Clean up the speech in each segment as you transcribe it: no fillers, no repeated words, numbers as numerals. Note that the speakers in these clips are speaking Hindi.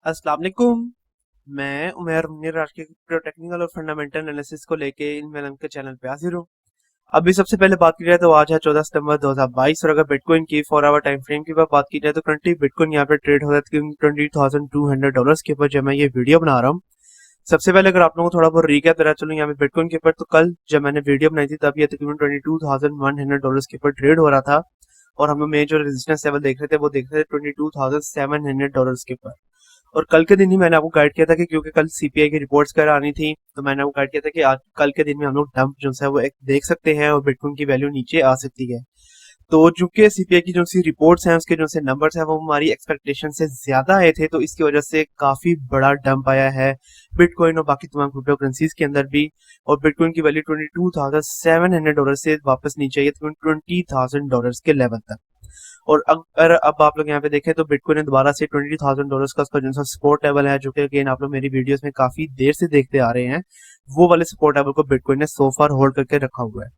अस्सलाम वालेकुम। मैं उमैर मुनीर आज के क्रिप्टो टेक्निकल और फंडामेंटल एनालिसिस को लेके इन मेलम के चैनल पे हाजिर हूँ। अभी सबसे पहले बात की जाए तो आज है 14 सितंबर 2022 और अगर बिटकॉइन की 4 आवर टाइम फ्रेम की बात की जाए तो करंटली बिटकॉइन यहाँ पे ट्रेड हो रहा है $20,200 के ऊपर जब मैं ये वीडियो बना रहा हूँ। सबसे पहले अगर आप लोगों को थोड़ा बहुत रीकैप देना चलूँ यहाँ पे बिटकॉइन के ऊपर, तो कल जब मैंने वीडियो बनाई थी तब ये तकरीबन $22,100 के ऊपर ट्रेड हो रहा था और हम लोग मेन जो रेजिस्टेंस लेवल देख रहे थे वो देख रहे थे $22,700 के ऊपर। और कल के दिन ही मैंने आपको गाइड किया था कि क्योंकि कल सीपीआई की रिपोर्ट्स कर आनी थी तो मैंने आपको गाइड किया था कि आज कल के दिन में हम लोग डंप जो है वो एक देख सकते हैं और बिटकॉइन की वैल्यू नीचे आ सकती है। तो चूंकि सीपीआई की जो सी रिपोर्ट्स हैं उसके जो से नंबर्स हैं वो हमारी एक्सपेक्टेशन से ज्यादा आए थे, तो इसकी वजह से काफी बड़ा डंप आया है बिटकॉइन और बाकी तमाम क्रिप्टो करेंसीज के अंदर भी। और बिटकॉइन की वैल्यू $22,700 से वापस नीचे आई है $20,000 के लेवल तक। और अगर अब आप लोग यहाँ पे देखें तो बिटकॉइन ने दोबारा से $20,000 का उसका जो सा सपोर्ट लेवल है, जो कि अगेन आप लोग मेरी वीडियोस में काफी देर से देखते आ रहे हैं, वो वाले सपोर्ट लेवल को बिटकॉइन ने सो फार होल्ड करके रखा हुआ है।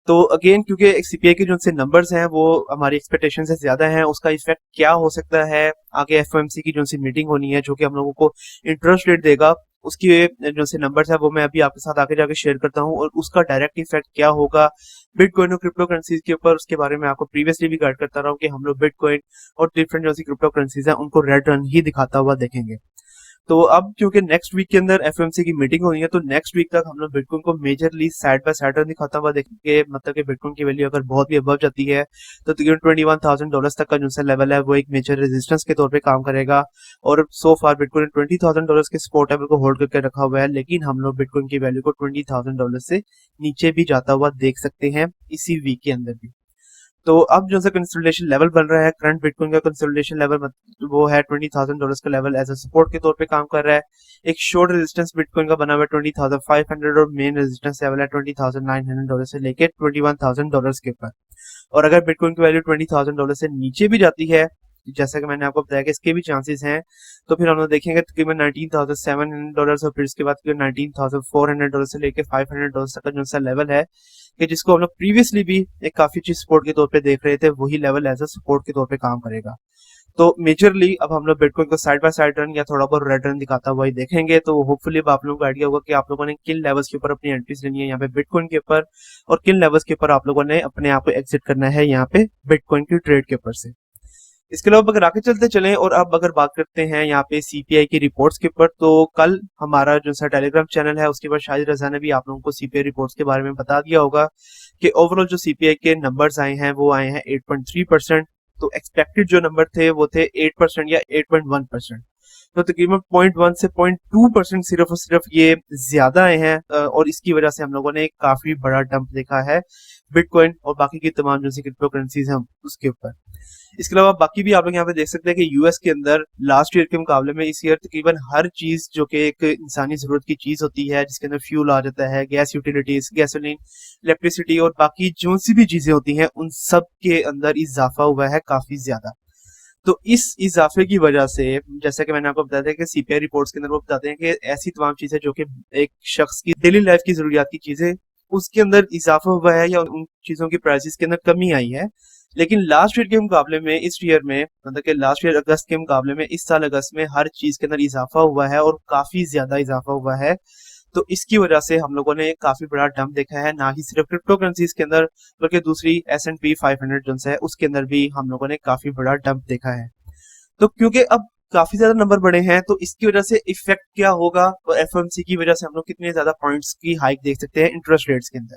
तो अगेन क्योंकि सीपीआई के जो से नंबर्स हैं वो हमारी एक्सपेक्टेशन से ज्यादा हैं, उसका इफेक्ट क्या हो सकता है आगे एफओएमसी की जो सी मीटिंग होनी है जो कि हम लोगों को इंटरेस्ट रेट देगा, उसकी जो से नंबर्स है वो मैं अभी आपके साथ आगे जाके शेयर करता हूँ और उसका डायरेक्ट इफेक्ट क्या होगा बिटकॉइन और क्रिप्टो करेंसीज के ऊपर, उसके बारे में आपको प्रीवियसली भी गाइड करता रहा हूँ कि हम लोग बिटकॉइन और डिफरेंट जो सी क्रिप्टो करेंसीज हैं उनको रेड रन ही दिखाता हुआ देखेंगे। तो अब क्योंकि नेक्स्ट वीक के अंदर एफएमसी की मीटिंग होनी है तो नेक्स्ट वीक तक हम लोग बिटकॉइन को मेजरली साइड बाय साइड दिखाता हुआ देखेंगे। मतलब कि बिटकॉइन की वैल्यू अगर बहुत भी अबव जाती है तो तकरीबन $21,000 तक का जो सा लेवल है वो एक मेजर रेजिस्टेंस के तौर पे काम करेगा। और सो फार बिटकॉइन $20,000 के सपोर्ट लेवल को होल्ड करके रखा हुआ है, लेकिन हम लोग बिटकॉइन की वैल्यू को $20,000 से नीचे भी जाता हुआ देख सकते हैं इसी वीक के अंदर भी। तो अब जो सा कंसोलिडेशन लेवल बन रहा है, करंट बिटकॉइन का कंसोलिडेशन लेवल वो है $20,000 का लेवल एज अ सपोर्ट के तौर पे काम कर रहा है। एक शॉर्ट रेजिस्टेंस बिटकॉइन का बना हुआ है 20,500 और मेन रेजिस्टेंस लेवल है $20,900 से लेके $21,000 के ऊपर। और अगर बिटकॉइन की वैल्यू $20,000 से नीचे भी जाती है, जैसा कि मैंने आपको बताया कि इसके भी चांसेस हैं, तो फिर हम लोग देखेंगे तकरीबन $19,700 और फिर इसके बाद $19,400 से लेके $500 तक का जो सा लेवल है कि जिसको हम लोग प्रीवियसली भी एक काफी अच्छी सपोर्ट के तौर पे देख रहे थे, वही लेवल एज अ सपोर्ट के तौर पे काम करेगा। तो मेजरली अब हम लोग बिटकॉइन को साइड बाय साइड रन या थोड़ा बहुत रेड रन दिखाता हुआ ही देखेंगे। तो होपफुली अब आप लोगों को आइडिया होगा कि आप लोगों ने किन लेवल्स के ऊपर अपनी एंट्रीज लेनी है यहाँ पे बिटकॉइन के ऊपर और किन लेवल्स के ऊपर आप लोगों ने अपने आप को एग्जिट करना है यहाँ पे बिटकॉइन की ट्रेड के ऊपर से। इसके अलावा अगर आगे चलते चलें और अब अगर बात करते हैं यहाँ पे सीपीआई की रिपोर्ट्स के ऊपर, तो कल हमारा जो सा टेलीग्राम चैनल है उसके बाद शाहिद रजा ने भी आप लोगों को सीपीआई रिपोर्ट्स के बारे में बता दिया होगा कि ओवरऑल जो सीपीआई के नंबर्स आए हैं वो आए हैं 8.3%। तो एक्सपेक्टेड जो नंबर थे वो थे 8% या 8.1%। तो तकरीबन 0.1 से 0.2% सिर्फ और सिर्फ ये ज्यादा आए हैं और इसकी वजह से हम लोगों ने काफी बड़ा डंप देखा है बिटकॉइन और बाकी की तमाम जो क्रिप्टो करेंसीज हैं उसके ऊपर। इसके अलावा बाकी भी आप लोग यहाँ पे देख सकते हैं कि यूएस के अंदर लास्ट ईयर के मुकाबले में इस ईयर तकरीबन हर चीज जो कि एक इंसानी जरूरत की चीज होती है, जिसके अंदर फ्यूल आ जाता है, गैस यूटिलिटीज, गैसोलीन, इलेक्ट्रिसिटी और बाकी जो सी भी चीजें होती हैं उन सब के अंदर इजाफा हुआ है काफी ज्यादा। तो इस इजाफे की वजह से जैसा कि मैंने आपको बताया था कि सीपीआई रिपोर्ट्स के अंदर वो बताते हैं कि ऐसी तमाम चीजें जो कि एक शख्स की डेली लाइफ की जरूरियात की चीजें उसके अंदर इजाफा हुआ है या उन चीजों की प्राइसेस के अंदर कमी आई है। लेकिन लास्ट ईयर के मुकाबले में इस ईयर में मतलब कि लास्ट ईयर अगस्त के मुकाबले में इस साल अगस्त में हर चीज के अंदर इजाफा हुआ है और काफी ज्यादा इजाफा हुआ है। तो इसकी वजह से हम लोगों ने काफी बड़ा डंप देखा है, ना ही सिर्फ क्रिप्टो करेंसीज के अंदर बल्कि दूसरी S&P 500 जो है उसके अंदर भी हम लोगों ने काफी बड़ा डंप देखा है। तो क्योंकि अब काफी ज्यादा नंबर बढ़े हैं तो इसकी वजह से इफेक्ट क्या होगा और एफओएमसी की वजह से हम लोग कितने ज्यादा पॉइंट्स की हाइक देख सकते हैं इंटरेस्ट रेट्स के अंदर।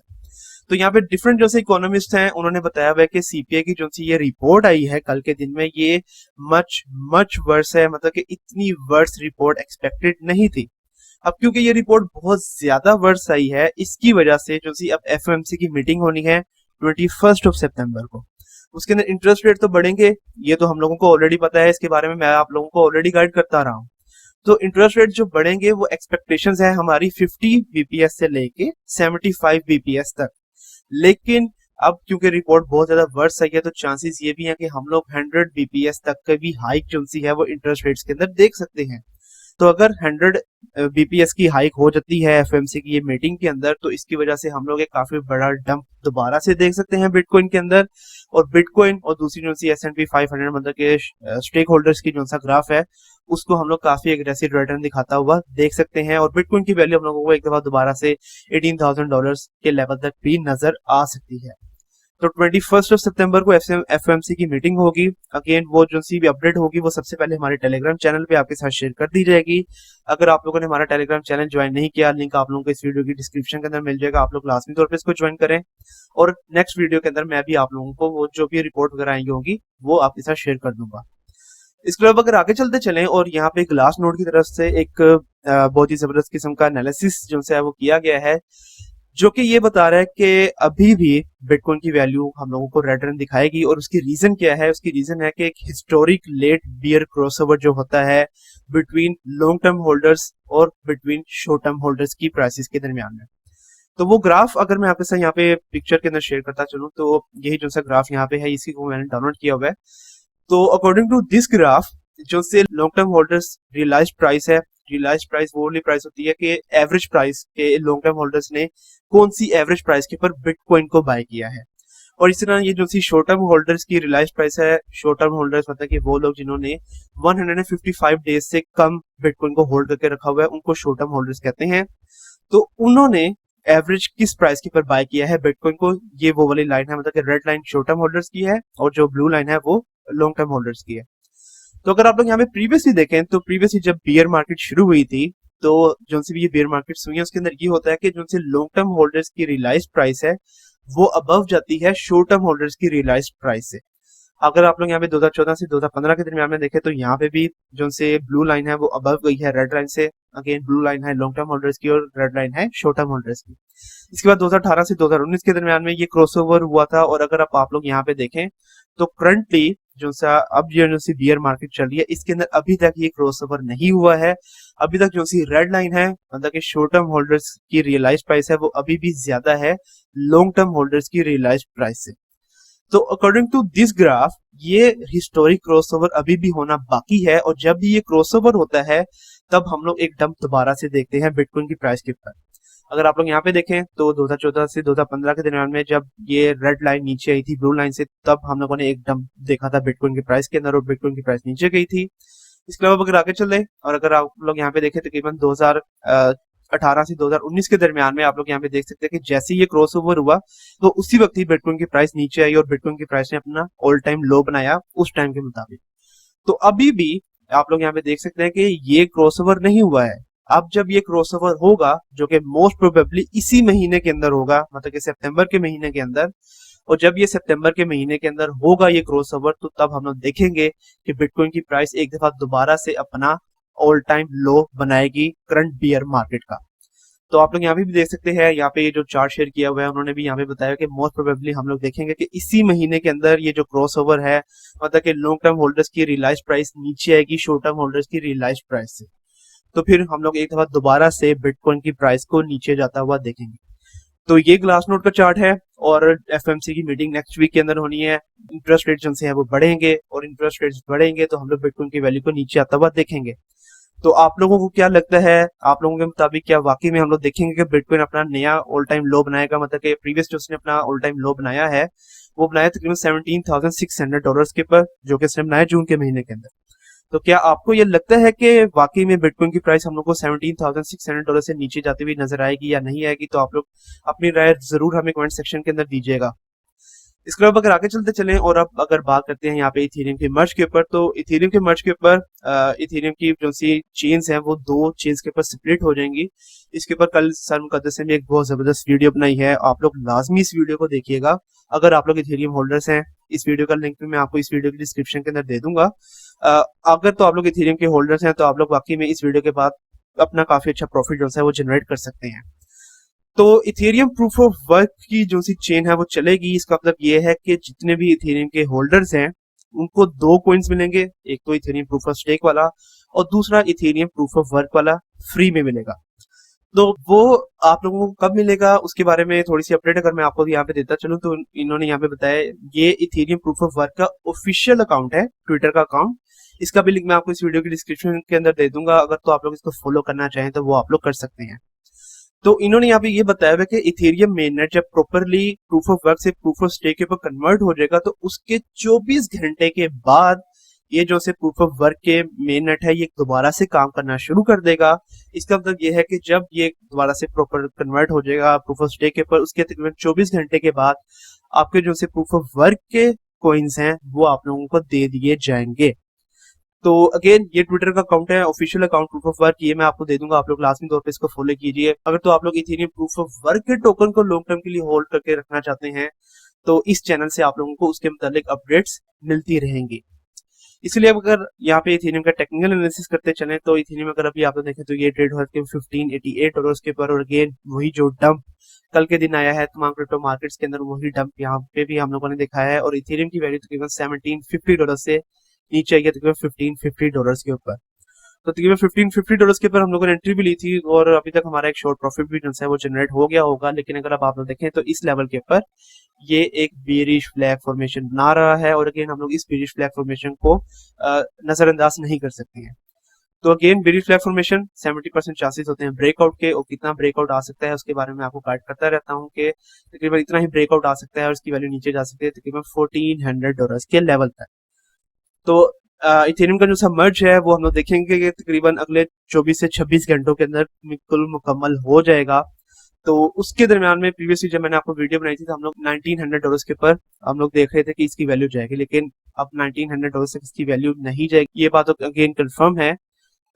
तो यहाँ पे डिफरेंट जो से इकोनॉमिस्ट हैं उन्होंने बताया हुआ है कि सीपीआई की जो सी ये रिपोर्ट आई है कल के दिन में ये मच मच वर्स है, मतलब कि इतनी वर्स रिपोर्ट एक्सपेक्टेड नहीं थी। अब क्योंकि ये रिपोर्ट बहुत ज्यादा वर्स आई है इसकी वजह से जो सी अब एफओएमसी की मीटिंग होनी है 21 सितंबर को, उसके अंदर इंटरेस्ट रेट तो बढ़ेंगे, ये तो हम लोगों को ऑलरेडी पता है, इसके बारे में मैं आप लोगों को ऑलरेडी गाइड करता रहा हूँ। तो इंटरेस्ट रेट जो बढ़ेंगे वो एक्सपेक्टेशंस है हमारी 50 बीपीएस से लेके 75 बीपीएस तक। लेकिन अब क्योंकि रिपोर्ट बहुत ज्यादा वर्स आई है तो चांसेस ये भी है कि हम लोग 100 बीपीएस तक का भी हाइक जो सी है वो इंटरेस्ट रेट्स के अंदर देख सकते हैं। तो अगर 100 बीपीएस की हाइक हो जाती है एफएमसी की ये मीटिंग के अंदर, तो इसकी वजह से हम लोग एक काफी बड़ा डंप दोबारा से देख सकते हैं बिटकॉइन के अंदर। और बिटकॉइन और दूसरी जो सी S&P 500 मतलब के स्टेक होल्डर्स की जो सा ग्राफ है उसको हम लोग काफी एग्रेसिव रिटर्न दिखाता हुआ देख सकते हैं। और बिटकॉइन की वैल्यू हम लोगों को एक दफा दोबारा से $18,000 के लेवल तक भी नजर आ सकती है। तो 21 सितंबर को एफएमसी की मीटिंग होगी। अगेन वो जो सी भी अपडेट होगी वो सबसे पहले हमारे टेलीग्राम चैनल पे आपके साथ शेयर कर दी जाएगी। अगर आप लोगों ने हमारा टेलीग्राम चैनल ज्वाइन नहीं किया, लिंक आप लोगों को इस वीडियो की डिस्क्रिप्शन के अंदर मिल जाएगा, आप लोग लाजमी तौर पर इसको ज्वाइन करें। और नेक्स्ट वीडियो के अंदर मैं भी आप लोगों को वो जो भी रिपोर्ट वगैरह आएंगी होगी वो आपके साथ शेयर कर दूंगा। इसके अलावा अगर आगे चलते चलें और यहाँ पे ग्लास नोड की तरफ से एक बहुत ही जबरदस्त किस्म का एनालिसिस जो है वो किया गया है, जो कि ये बता रहा है कि अभी भी बिटकॉइन की वैल्यू हम लोगों को रिटर्न दिखाएगी। और उसकी रीजन क्या है? उसकी रीजन है कि एक हिस्टोरिक लेट बियर क्रॉसओवर जो होता है बिटवीन लॉन्ग टर्म होल्डर्स और बिटवीन शॉर्ट टर्म होल्डर्स की प्राइसेस के दरमियान में। तो वो ग्राफ अगर मैं आपके साथ यहाँ पे पिक्चर के अंदर शेयर करता चलूं तो यही जो सा ग्राफ यहाँ पे है, इसी को मैंने डाउनलोड किया हुआ है। तो अकॉर्डिंग टू दिस ग्राफ जो से long term holders realize price है, रियलाइज प्राइस वो वाली प्राइस होती है कि एवरेज प्राइस के लॉन्ग टर्म होल्डर्स ने कौन सी एवरेज प्राइस के ऊपर बिटकॉइन को बाय किया है। और इस तरह ये जो सी शॉर्ट टर्म होल्डर्स की रियलाइज प्राइस है, शॉर्ट टर्म होल्डर्स मतलब कि वो लोग जिन्होंने 155 डेज से कम बिटकॉइन को होल्ड करके रखा हुआ है उनको शॉर्ट टर्म होल्डर्स कहते हैं। तो उन्होंने एवरेज किस प्राइस के ऊपर बाय किया है बिटकॉइन को, ये वो वाली लाइन है, मतलब कि red line short term holders की है और जो ब्लू लाइन है वो लॉन्ग टर्म होल्डर्स की है। तो अगर आप लोग यहाँ पे प्रीवियसली देखें तो प्रीवियसली जब बियर मार्केट शुरू हुई थी तो जो सी भी ये बियर मार्केट हुई है उसके अंदर ये होता है कि जो से लॉन्ग टर्म होल्डर्स की रियलाइज प्राइस है वो अबव जाती है शॉर्ट टर्म होल्डर्स की रियलाइज प्राइस से। अगर आप लोग यहाँ पे 2014 से 2015 के दरमियान में देखें तो यहाँ पे भी जो से ब्लू लाइन है वो अबव गई है रेड लाइन से। अगेन ब्लू लाइन है लॉन्ग टर्म होल्डर्स की और रेड लाइन है शॉर्ट टर्म होल्डर्स की। इसके बाद 2018 से 2019 के दरमियान में ये क्रॉसओवर हुआ था। और अगर आप लोग यहाँ पे देखें तो करंटली जो सा अब जो सी बियर मार्केट चल रही है इसके अंदर अभी तक ये क्रॉसओवर नहीं हुआ है। अभी तक जो सी रेड लाइन है मतलब कि शॉर्ट टर्म होल्डर्स की रियलाइज प्राइस है वो अभी भी ज्यादा है लॉन्ग टर्म होल्डर्स की रियलाइज प्राइस से। तो अकॉर्डिंग टू दिस ग्राफ ये हिस्टोरिक क्रॉसओवर अभी भी होना बाकी है। और जब भी ये क्रॉसओवर होता है तब हम लोग एक डंप दोबारा से देखते हैं बिटकॉइन की प्राइस के ऊपर। अगर आप लोग यहाँ पे देखें तो 2014 से 2015 के दरमियान में जब ये रेड लाइन नीचे आई थी ब्लू लाइन से, तब हम लोगों ने एक डंप देखा था बिटकॉइन की प्राइस के अंदर और बिटकॉइन की प्राइस नीचे गई थी। इसके अलावा अगर आगे चले और अगर आप लोग यहाँ पे देखें तकरीबन 2018 से 2019 के दरमियान में आप लोग यहाँ पे देख सकते हैं कि जैसे ये क्रॉस ओवर हुआ तो उसी वक्त ही बिटकॉइन की प्राइस नीचे आई और बिटकॉइन की प्राइस ने अपना ऑल टाइम लो बनाया उस टाइम के मुताबिक। तो अभी भी आप लोग यहाँ पे देख सकते हैं कि ये क्रॉसओवर नहीं हुआ है। अब जब ये क्रॉसओवर होगा जो कि मोस्ट प्रोबेबली इसी महीने के अंदर होगा, मतलब कि सितंबर के महीने के अंदर, और जब ये सितंबर के महीने के अंदर होगा ये क्रॉसओवर तो तब हम लोग देखेंगे कि बिटकॉइन की प्राइस एक दफा दोबारा से अपना ऑल टाइम लो बनाएगी करंट बियर मार्केट का। तो आप लोग यहाँ पे भी देख सकते हैं, यहाँ पे ये जो चार्ट शेयर किया हुआ है उन्होंने भी यहाँ पे बताया कि मोस्ट प्रोबेबली हम लोग देखेंगे कि इसी महीने के अंदर ये जो क्रॉसओवर है मतलब कि लॉन्ग टर्म होल्डर्स की रियलाइज प्राइस नीचे आएगी शॉर्ट टर्म होल्डर्स की रियलाइज प्राइस से। तो फिर हम लोग एक दफा दोबारा से बिटकॉइन की प्राइस को नीचे जाता हुआ देखेंगे। तो ये ग्लास नोड का चार्ट है और एफएमसी की मीटिंग नेक्स्ट वीक के अंदर होनी है। इंटरेस्ट रेट जो है वो बढ़ेंगे और इंटरेस्ट रेट बढ़ेंगे तो हम लोग बिटकॉइन की वैल्यू को नीचे आता हुआ देखेंगे। तो आप लोगों को क्या लगता है, आप लोगों के मुताबिक क्या वाकई में हम लोग देखेंगे कि बिटकॉइन अपना नया ऑल टाइम लो बनाएगा? मतलब कि प्रीवियस जो उसने अपना ऑल टाइम लो बनाया है वो बनाया तकरीबन $17,600 के ऊपर, जो कि उसने बनाया जून के महीने के अंदर। तो क्या आपको ये लगता है कि वाकई में बिटकॉइन की प्राइस हम लोग को $17,600 से नीचे जाती हुई नजर आएगी या नहीं आएगी? तो आप लोग अपनी राय जरूर हमें कमेंट सेक्शन के अंदर दीजिएगा। इसके अलावा अगर आगे चलते चलें और अब अगर बात करते हैं यहाँ पे इथेरियम के मर्ज के ऊपर, तो इथेरियम के मर्ज के ऊपर इथेरियम की जो सी चेन्स हैं वो दो चेन्स के ऊपर स्प्लिट हो जाएंगी। इसके ऊपर कल सर मुकद्दस ने भी एक बहुत जबरदस्त वीडियो बनाई है, आप लोग लाजमी इस वीडियो को देखिएगा अगर आप लोग इथेरियम होल्डर्स हैं। इस वीडियो का लिंक भी मैं आपको इस वीडियो की डिस्क्रिप्शन के अंदर दे दूंगा। अगर तो आप लोग इथेरियम के होल्डर्स हैं तो आप लोग वाकई में इस वीडियो के बाद अपना काफी अच्छा प्रॉफिट जो है वो जनरेट कर सकते हैं। तो इथेरियम प्रूफ ऑफ वर्क की जो सी चेन है वो चलेगी। इसका मतलब ये है कि जितने भी इथेरियम के होल्डर्स हैं उनको दो कॉइन्स मिलेंगे, एक तो इथेरियम प्रूफ ऑफ स्टेक वाला और दूसरा इथेरियम प्रूफ ऑफ वर्क वाला फ्री में मिलेगा। तो वो आप लोगों को कब मिलेगा उसके बारे में थोड़ी सी अपडेट अगर मैं आपको यहाँ पे देता चलूं तो इन्होंने यहाँ पे बताया ये इथेरियम प्रूफ ऑफ वर्क का ऑफिशियल अकाउंट है, ट्विटर का अकाउंट। इसका भी लिंक मैं आपको इस वीडियो की डिस्क्रिप्शन के अंदर दे दूंगा, अगर तो आप लोग इसको फॉलो करना चाहें तो वो आप लोग कर सकते हैं। तो इन्होंने यहाँ पे ये बताया हुआ कि इथेरियम मेननेट जब प्रॉपरली प्रूफ ऑफ वर्क से प्रूफ ऑफ स्टेक के ऊपर कन्वर्ट हो जाएगा तो उसके 24 घंटे के बाद ये जो से प्रूफ ऑफ वर्क के मेन नेट है ये दोबारा से काम करना शुरू कर देगा। इसका मतलब ये है कि जब ये दोबारा से प्रॉपर कन्वर्ट हो जाएगा प्रूफ ऑफ स्टेक के ऊपर, उसके तकरीबन 24 घंटे के बाद आपके जो से प्रूफ ऑफ वर्क के कॉइन्स हैं वो आप लोगों को दे दिए जाएंगे। तो अगेन ये ट्विटर का अकाउंट है, official account proof of work, ये मैं आपको दे दूंगा, आप लोग लाजमी तौर पे इसको फॉलो कीजिए। अगर तो आप लोग इथेरियम प्रूफ ऑफ वर्क के टोकन को लॉन्ग टर्म के लिए होल्ड करके रखना चाहते हैं तो इस चैनल से आप लोगों को उसके मुतालिक अपडेट्स मिलती रहेंगी। इसलिए अब अगर यहाँ पे इथेरियम का टेक्निकल एनालिसिस करते चले तो इथेरियम अगर अभी आप लोग देखें तो ये ट्रेड हो के $1588 के ऊपर, और अगेन वही जो डंप कल के दिन आया है तमाम क्रिप्टो मार्केट्स के अंदर वही डंप यहाँ पे भी हम लोगों ने देखा है, और इथेरियम की वैल्यू तकरीबन $1750 से नीचे आई है तकरीबन $1550 के ऊपर। तो तकरीबन $1550 के ऊपर हम लोगों ने एंट्री भी ली थी और अभी तक हमारा एक शॉर्ट प्रॉफिट भी जो है वो जनरेट हो गया होगा। लेकिन अगर अब आप लोग देखें तो इस लेवल के ऊपर ये एक बेरिश फ्लैग फॉर्मेशन बना रहा है, और अगेन हम लोग इस बेरिश फ्लैग फॉर्मेशन को नजरअंदाज नहीं कर सकते हैं। तो again bearish flag formation 70% chances होते हैं ब्रेकआउट के, और कितना ब्रेकआउट आ सकता है उसके बारे में आपको गाइड करता रहता हूँ कि तकरीबन इतना ही ब्रेकआउट आ सकता है और उसकी वैल्यू नीचे जा सकती है तकरीबन $1400 के लेवल तक। तो इथेरियम का जो सा मर्ज है वो हम लोग देखेंगे कि तकरीबन अगले 24 से 26 घंटों के अंदर बिल्कुल मुकम्मल हो जाएगा। तो उसके दरमियान में प्रीवियसली जब मैंने आपको वीडियो बनाई थी तो हम लोग $1900 के ऊपर हम लोग देख रहे थे कि इसकी वैल्यू जाएगी, लेकिन अब $1900 से इसकी वैल्यू नहीं जाएगी, ये बात अगेन कंफर्म है।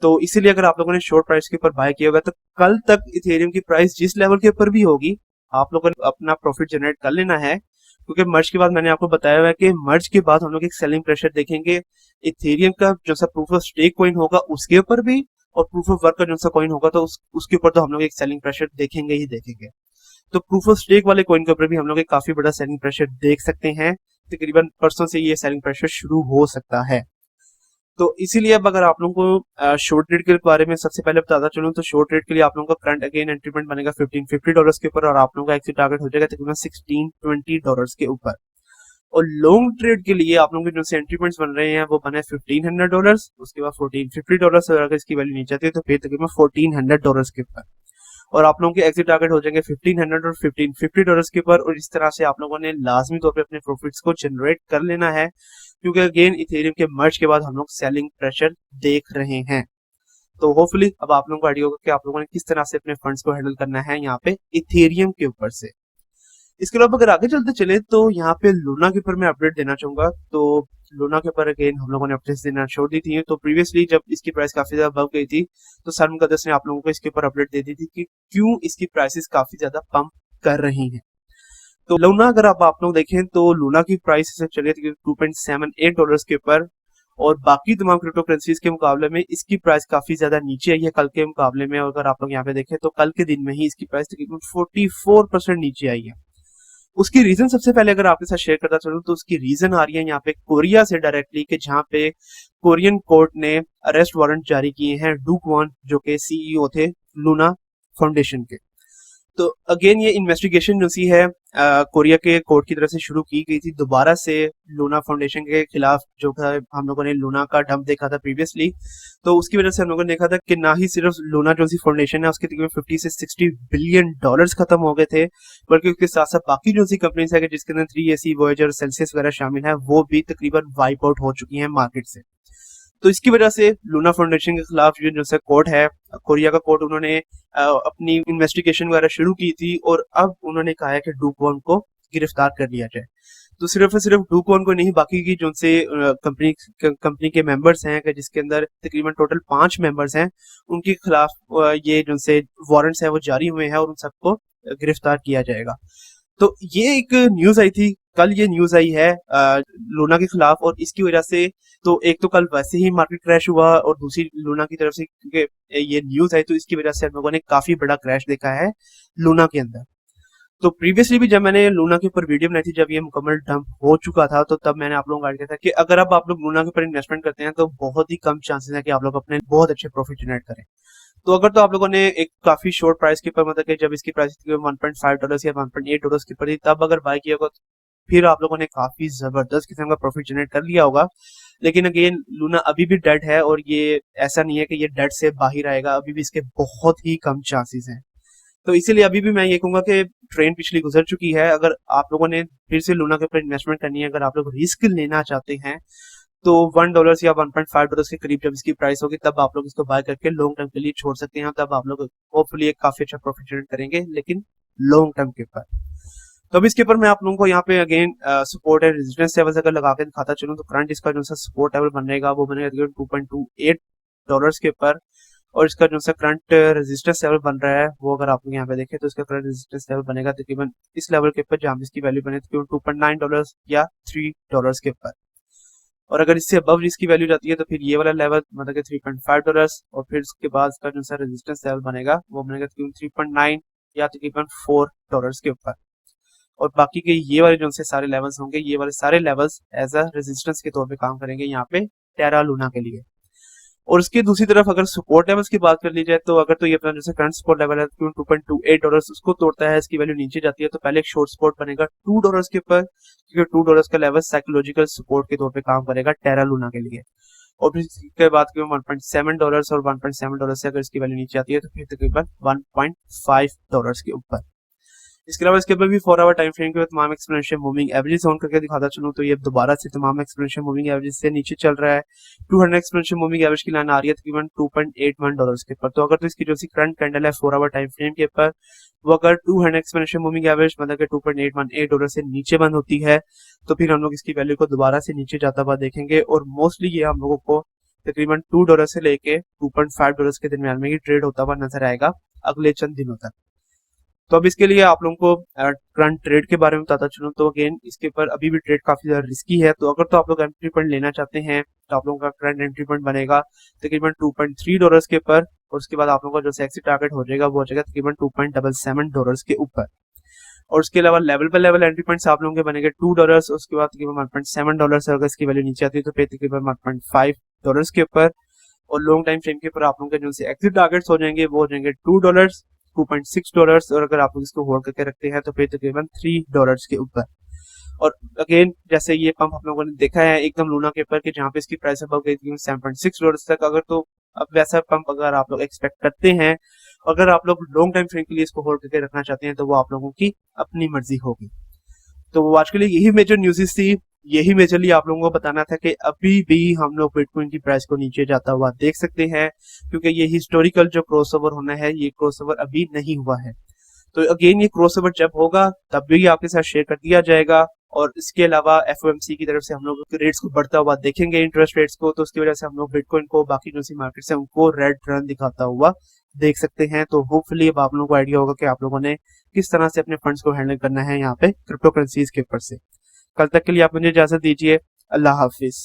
तो इसीलिए अगर आप लोगों ने शॉर्ट प्राइस के ऊपर बाय किया हुआ है तो कल तक इथेरियम की प्राइस जिस लेवल के ऊपर भी होगी आप लोगों ने अपना प्रॉफिट जनरेट कर लेना है, क्योंकि मर्ज के बाद मैंने आपको बताया हुआ है कि मर्ज के बाद हम लोग एक सेलिंग प्रेशर देखेंगे इथेरियम का जो सा प्रूफ ऑफ स्टेक कॉइन होगा उसके ऊपर भी, और प्रूफ ऑफ वर्क का जो सा कॉइन होगा तो उसके ऊपर तो हम लोग एक सेलिंग प्रेशर देखेंगे ही देखेंगे। तो प्रूफ ऑफ स्टेक वाले कॉइन के ऊपर भी हम लोग एक काफी बड़ा सेलिंग प्रेशर देख सकते हैं, तकरीबन परसों से ये सेलिंग प्रेशर शुरू हो सकता है। तो इसीलिए अब अगर आप लोगों को शॉर्ट ट्रेड के बारे में सबसे पहले बताता चलूं तो शॉर्ट ट्रेड के लिए आप लोगों का करंट अगेन एंट्री पॉइंट बनेगा $1550 के ऊपर, और आप लोगों का एक्सिट टारगेट हो जाएगा तकरीबन $1620 के ऊपर। और लॉन्ग ट्रेड के लिए आप लोगों के जो से एंट्री पॉइंट्स बन रहे हैं वो बने $1500, उसके बाद $1450, और अगर इसकी वैल्यू नीचे आती है तो फिर तकरीबन $1400 के ऊपर, और आप लोगों के एग्जिट टारगेट हो जाएंगे 1500 और $1550 के ऊपर। और इस तरह से आप लोगों ने लाजमी तौर पे अपने प्रॉफिट्स को जनरेट कर लेना है, क्योंकि अगेन इथेरियम के मर्ज के बाद हम लोग सेलिंग प्रेशर देख रहे हैं। तो होपफुली अब आप लोगों को आइडिया होगा कि आप लोगों ने किस तरह से अपने फंड्स को हैंडल करना है यहाँ पे इथेरियम के ऊपर से। इसके अलावा अगर आगे चलते चले तो यहाँ पे लूना के ऊपर मैं अपडेट देना चाहूंगा। तो लूना के ऊपर अगेन हम लोगों ने अपडेट्स देना छोड़ दी थी। तो प्रीवियसली जब इसकी प्राइस काफी ज्यादा बढ़ गई थी तो सर मुकद्दस ने आप लोगों को इसके ऊपर अपडेट दे दी थी कि क्यों इसकी प्राइसेस काफी ज्यादा पंप कर रही हैं। तो लूना अगर आप लोग देखें तो लूना की प्राइस से चले $2.78 के ऊपर, और बाकी तमाम क्रिप्टो करेंसीज के मुकाबले में इसकी प्राइस काफी ज्यादा नीचे आई है कल के मुकाबले में। अगर आप लोग यहाँ पे देखें तो कल के दिन में ही इसकी प्राइस तकरीबन 44% नीचे आई है। उसकी रीजन सबसे पहले अगर आपके साथ शेयर करता चलूं तो उसकी रीजन आ रही है यहाँ पे कोरिया से डायरेक्टली, कि जहाँ पे कोरियन कोर्ट ने अरेस्ट वारंट जारी किए हैं डूक वॉन जो कि सीईओ थे लूना फाउंडेशन के। तो अगेन ये इन्वेस्टिगेशन जो सी है कोरिया के कोर्ट की तरफ से शुरू की गई थी दोबारा से लूना फाउंडेशन के खिलाफ, जो था हम लोगों ने लूना का डंप देखा था प्रीवियसली। तो उसकी वजह से हम लोगों ने देखा था कि ना ही सिर्फ लूना जो सी फाउंडेशन है उसके तकरीबन 50 से $60 बिलियन खत्म हो गए थे, बल्कि उसके साथ साथ बाकी जो सी कंपनीज है जिसके अंदर 3AC, वॉयेजर, सेल्सियस वगैरह शामिल है वो भी तकरीबन वाइप आउट हो चुकी है मार्केट से। तो इसकी वजह से लूना फाउंडेशन के खिलाफ जो सा कोर्ट है कोरिया का कोर्ट, उन्होंने अपनी इन्वेस्टिगेशन वगैरह शुरू की थी, और अब उन्होंने कहा है कि डूक वॉन को गिरफ्तार कर लिया जाए। तो सिर्फ डूक वॉन को नहीं, बाकी की जो से कंपनी के मेंबर्स हैं कि जिसके अंदर तकरीबन टोटल 5 मेंबर्स हैं, उनके खिलाफ ये जो से वारंट्स हैं वो जारी हुए हैं और उन सबको गिरफ्तार किया जाएगा। तो ये एक न्यूज आई थी कल, ये न्यूज आई है लूना के खिलाफ, और इसकी वजह से तो एक तो कल वैसे ही मार्केट क्रैश हुआ, और दूसरी लूना की तरफ से क्योंकि ये न्यूज आई तो इसकी वजह से हम लोगों ने काफी बड़ा क्रैश देखा है लूना के अंदर। तो प्रीवियसली भी जब मैंने लूना के ऊपर वीडियो बनाई थी जब ये मुकम्मल डंप हो चुका था, तो तब मैंने आप लोगों को गाइड किया था कि अगर अब आप लोग लूना के ऊपर इन्वेस्टमेंट करते हैं तो बहुत ही कम चांसेस है कि आप लोग अपने बहुत अच्छे प्रॉफिट जनरेट करें। तो अगर तो आप लोगों ने एक काफी शॉर्ट प्राइस के ऊपर, मतलब कि जब इसकी प्राइस $1.5 या $1.8 के ऊपर थी, तब अगर बाय किया होगा फिर आप लोगों ने काफी जबरदस्त किस्म का प्रॉफिट जनरेट कर लिया होगा। लेकिन अगेन लूना अभी भी डेड है, और ये ऐसा नहीं है कि ये डेड से बाहर आएगा, अभी भी इसके बहुत ही कम चांसेस हैं। तो इसीलिए अभी भी मैं ये कहूंगा कि ट्रेन पिछली गुजर चुकी है। अगर आप लोगों ने फिर से लूना के ऊपर इन्वेस्टमेंट करनी है, अगर आप लोग रिस्क लेना चाहते हैं, तो $1 या $1.5 के करीब जब इसकी प्राइस होगी तब आप लोग इसको बाय करके लॉन्ग टर्म के लिए छोड़ सकते हैं। तब आप लोग होपफुली एक काफी अच्छा प्रॉफिट जनरेट करेंगे, लेकिन लॉन्ग टर्म के ऊपर। तो अब इसके ऊपर मैं आप लोगों को यहाँ पे again support and resistance levels अगर लगा के दिखाता चलूं, तो करंट इसका जो सा सपोर्ट लेवल बनेगा वो बनेगा $2.28 के ऊपर। और इसका जो सा करंट रेजिस्टेंस लेवल बन रहा है वो अगर आप लोग यहाँ पे देखें तो इसका करंट रेजिस्टेंस लेवल बनेगा तकरीबन इस लेवल के ऊपर, जहाँ पे इसकी वैल्यू बने तकरीबन $2.9 या $3 के ऊपर। और अगर इससे अबव इसकी वैल्यू जाती है तो फिर ये वाला लेवल मतलब कि $3.5, और फिर उसके बाद इसका जो सा रेजिस्टेंस लेवल बनेगा वो बनेगा तकरीबन 3.9 या तकरीबन $4 के ऊपर। और बाकी के ये वाले जो से सारे लेवल्स होंगे, ये वाले सारे लेवल्स एज अ रेजिस्टेंस के तौर पे काम करेंगे यहाँ पे टेरा लूना के लिए। और उसकी दूसरी तरफ अगर सपोर्ट लेवल्स की बात कर ली जाए, तो अगर तो ये अपना जैसे करंट सपोर्ट लेवल है $2.28 उसको तोड़ता है, इसकी वैल्यू नीचे जाती है, तो पहले एक शॉर्ट सपोर्ट बनेगा $2 के ऊपर, क्योंकि $2 का लेवल साइकोलॉजिकल सपोर्ट के तौर पे काम करेगा टेरा लूना के लिए। और फिर इसके बाद $1.7 और $1.7 से अगर इसकी वैल्यू नीचे आती है तो फिर तकरीबन $1.5 के ऊपर। इसके अलावा इसके ऊपर भी 4 आवर टाइम फ्रेम के तमाम एक्सपोनेंशियल मूविंग एवरेज ऑन करके दिखाता चलूं, तो ये दोबारा से तमाम एक्सपोनेंशियल मूविंग एवरेज से नीचे चल रहा है। 200 एक्सपोनेंशियल मूविंग एवरेज की लाइन आ रही है तकरीबन $2.81 के ऊपर। तो अगर तो इसकी जो सी करंट कैंडल है 4 आवर टाइम फ्रेम के ऊपर, वो अगर 200 एक्सपोनेंशियल मूविंग एवरेज मतलब कि $2.818 से नीचे बंद होती है, तो फिर हम लोग इसकी वैल्यू को दोबारा से नीचे जाता हुआ देखेंगे। और मोस्टली ये हम लोगों को तकरीबन $2 से लेके $2.5 के दरमियान में ही ट्रेड होता हुआ नजर आएगा अगले चंद दिनों तक। तो अब इसके लिए आप लोगों को करंट ट्रेड के बारे में बताता चलूं, तो अगेन इसके ऊपर अभी भी ट्रेड काफी ज्यादा रिस्की है। तो अगर तो आप लोग एंट्री पॉइंट लेना चाहते हैं तो आप लोगों का करंट एंट्री पॉइंट बनेगा तकरीबन $2.3 के ऊपर, और उसके बाद आप लोगों का जो एक्सिट टारगेट हो जाएगा वो हो जाएगा तकरीबन $2.77 के ऊपर। और उसके अलावा level by level entry points आप लोगों के बनेंगे $2, उसके बाद तकरीबन $1.7 अगर इसकी वैल्यू नीचे आती है तो फिर तकरीबन $1.5 के ऊपर। और लॉन्ग टाइम फ्रेम के ऊपर आप लोगों के जो से एक्सिट टारगेट्स हो जाएंगे वो हो जाएंगे $2, $2.6, और अगर आप लोग इसको होल्ड करके रखते हैं तो फिर तकरीबन $3 के ऊपर। और अगेन जैसे ये पंप आप लोगों ने देखा है एकदम लूना के ऊपर कि जहाँ पे इसकी प्राइस अब गई थी $7.6 तक, अगर तो अब वैसा पंप अगर आप लोग एक्सपेक्ट करते हैं, अगर आप लोग लॉन्ग टाइम फ्रेम के लिए इसको होल्ड करके रखना चाहते हैं तो वो आप लोगों की अपनी मर्जी होगी। तो वो आज के लिए यही मेजर न्यूज़ थी, यही मेजरली आप लोगों को बताना था कि अभी भी हम लोग बिटकॉइन की प्राइस को नीचे जाता हुआ देख सकते हैं, क्योंकि ये हिस्टोरिकल जो क्रॉसओवर होना है ये क्रॉसओवर अभी नहीं हुआ है। तो अगेन ये क्रॉसओवर जब होगा तब भी आपके साथ शेयर कर दिया जाएगा। और इसके अलावा एफओएमसी की तरफ से हम लोग रेट्स को बढ़ता हुआ देखेंगे, इंटरेस्ट रेट्स को, तो उसकी वजह से हम लोग बिटकॉइन को बाकी जो सी मार्केट्स है उनको रेड रन दिखाता हुआ देख सकते हैं। तो होपफुली अब आप लोगों को आइडिया होगा कि आप लोगों ने किस तरह से अपने फंड्स को हैंडल करना है यहाँ पे क्रिप्टो करेंसीज के ऊपर से। कल तक के लिए आप मुझे इजाजत दीजिए। अल्लाह हाफिज।